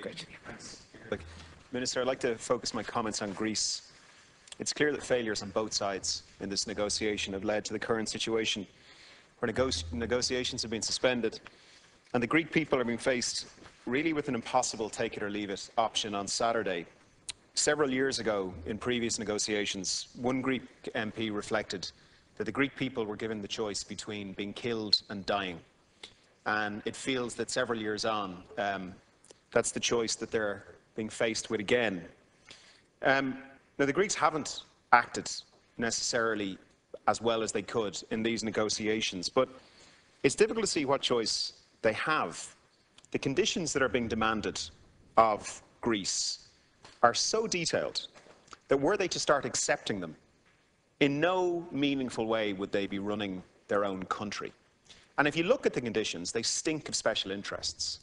Great. Look, Minister, I'd like to focus my comments on Greece. It's clear that failures on both sides in this negotiation have led to the current situation where negotiations have been suspended and the Greek people are being faced really with an impossible take-it-or-leave-it option on Saturday. Several years ago, in previous negotiations, one Greek MP reflected that the Greek people were given the choice between being killed and dying. And it feels that several years on, that's the choice that they're being faced with again. Now, the Greeks haven't acted necessarily as well as they could in these negotiations, but it's difficult to see what choice they have. The conditions that are being demanded of Greece are so detailed that were they to start accepting them, in no meaningful way would they be running their own country. And if you look at the conditions, they stink of special interests.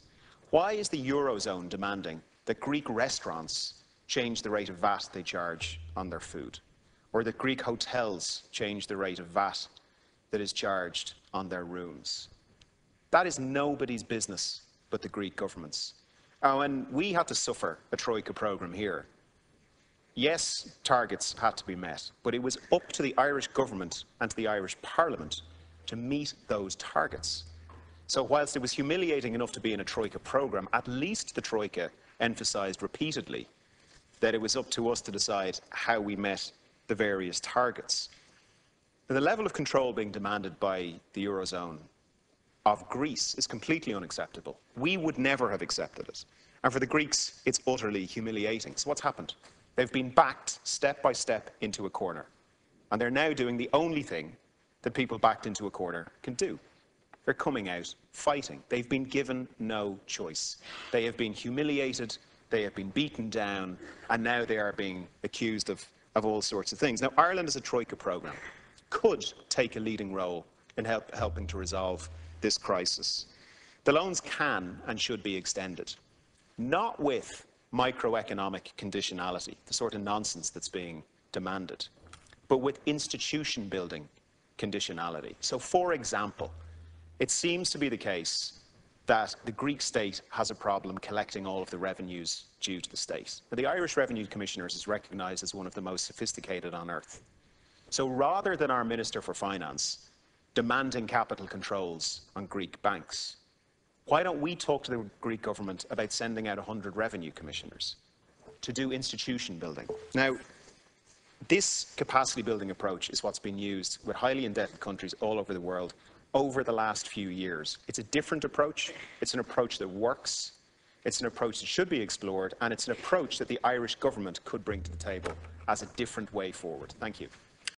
Why is the Eurozone demanding that Greek restaurants change the rate of VAT they charge on their food, or that Greek hotels change the rate of VAT that is charged on their rooms? That is nobody's business but the Greek government's. And we had to suffer a Troika programme here. Yes, targets had to be met, but it was up to the Irish government and to the Irish Parliament to meet those targets. So whilst it was humiliating enough to be in a Troika programme, at least the Troika emphasised repeatedly that it was up to us to decide how we met the various targets. The level of control being demanded by the Eurozone of Greece is completely unacceptable. We would never have accepted it. And for the Greeks, it's utterly humiliating. So what's happened? They've been backed step by step into a corner. And they're now doing the only thing that people backed into a corner can do. They're coming out fighting. They've been given no choice. They have been humiliated, they have been beaten down, and now they are being accused of all sorts of things. Now, Ireland as a Troika programme could take a leading role in helping to resolve this crisis. The loans can and should be extended, not with microeconomic conditionality, the sort of nonsense that's being demanded, but with institution building conditionality. So, for example, it seems to be the case that the Greek state has a problem collecting all of the revenues due to the state. Now, the Irish Revenue Commissioners is recognised as one of the most sophisticated on earth. So rather than our Minister for Finance demanding capital controls on Greek banks, why don't we talk to the Greek government about sending out 100 revenue commissioners to do institution building? Now, this capacity building approach is what's been used with highly indebted countries all over the world over the last few years. It's a different approach. It's an approach that works. It's an approach that should be explored, and it's an approach that the Irish government could bring to the table as a different way forward. Thank you.